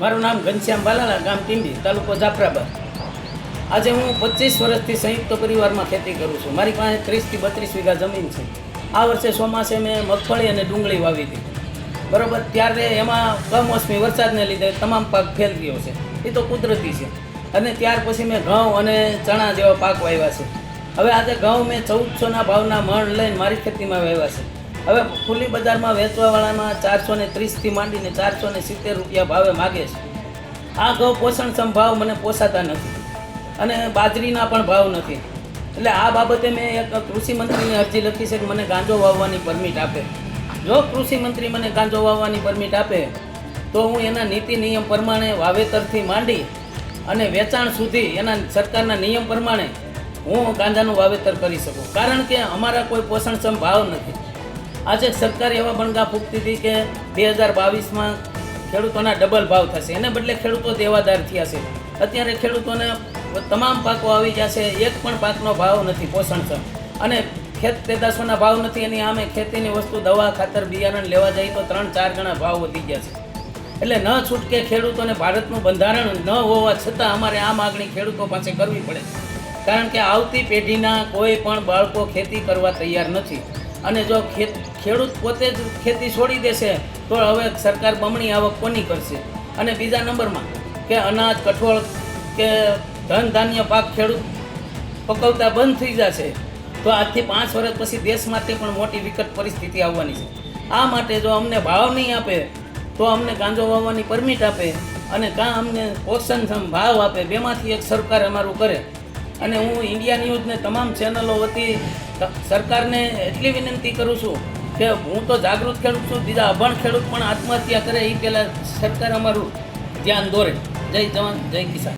મારું નામ ઘનશ્યામ બાલાલા, ગામ ટીંબી, તાલુકો જાફરાબાદ. આજે હું 25 વર્ષથી સંયુક્ત પરિવારમાં ખેતી કરું છું. મારી પાસે 30 થી 32 વીઘા જમીન છે. આ વર્ષે ચોમાસે મેં મગફળી અને ડુંગળી વાવી હતી. બરાબર, ત્યારે એમાં કમોસમી વરસાદને લીધે તમામ પાક ફેલ ગયો છે. એ તો કુદરતી છે. અને ત્યાર પછી મેં ઘઉં અને ચણા જેવા પાક વાવ્યા છે. હવે આજે ઘઉં મેં 1400ના ભાવના મણ લઈને મારી ખેતીમાં વાવ્યા છે. હવે ખુલ્લી બજારમાં વેચવાવાળામાં 430થી માંડીને 470 રૂપિયા ભાવે માગે છે. આ ઘઉં પોષણક્ષમ ભાવ મને પોસાતા નથી અને બાજરીના પણ ભાવ નથી. એટલે આ બાબતે મેં એક કૃષિ મંત્રીને અરજી લખી છે કે મને ગાંજો વાવવાની પરમિટ આપે. જો કૃષિ મંત્રી મને ગાંજો વાવવાની પરમિટ આપે તો હું એના નીતિ નિયમ પ્રમાણે વાવેતરથી માંડી અને વેચાણ સુધી એના સરકારના નિયમ પ્રમાણે હું ગાંજાનું વાવેતર કરી શકું. કારણ કે અમારા કોઈ પોષણક્ષમ ભાવ નથી. આજે સરકાર એવા બણગા ફૂંકતી હતી કે 2022માં ખેડૂતોના ડબલ ભાવ થશે, એને બદલે ખેડૂતો દેવાદાર થયા છે. અત્યારે ખેડૂતોને તમામ પાકો આવી ગયા છે, એક પણ પાકનો ભાવ નથી પોષણક્ષમ અને ખેત પેદાશોના ભાવ નથી. એની સામે ખેતીની વસ્તુ, દવા, ખાતર, બિયારણ લેવા જાય તો 3-4 ગણા ભાવ વધી ગયા છે. એટલે ન છૂટકે ખેડૂતોને ભારતનું બંધારણ ન હોવા છતાં અમારે આ માગણી ખેડૂતો પાસે કરવી પડે. કારણ કે આવતી પેઢીના કોઈ પણ બાળકો ખેતી કરવા તૈયાર નથી. અને જો ખેડૂત પોતે જ ખેતી છોડી દેશે તો હવે સરકાર બમણી આવક કોની કરશે? અને બીજા નંબરમાં કે અનાજ, કઠોળ કે ધન ધાન્ય પાક ખેડૂત પકવતા બંધ થઈ જશે તો આજથી 5 વર્ષ પછી દેશ માટે પણ મોટી વિકટ પરિસ્થિતિ આવવાની છે. આ માટે જો અમને ભાવ નહીં આપે તો અમને ગાંજો વાવવાની પરમિટ આપે અને કાં અમને પોષણક્ષમ ભાવ આપે. બેમાંથી એક સરકાર અમારું કરે. અને હું ઇન્ડિયા ન્યૂઝને તમામ ચેનલો વતી સરકારને એટલી વિનંતી કરું છું કે હું તો જાગૃત ખેડૂત છું, બીજા અભણ ખેડૂત પણ આત્મહત્યા કરે એ પહેલાં સરકાર અમારું ધ્યાન દોરે. જય જવાન, જય કિસાન.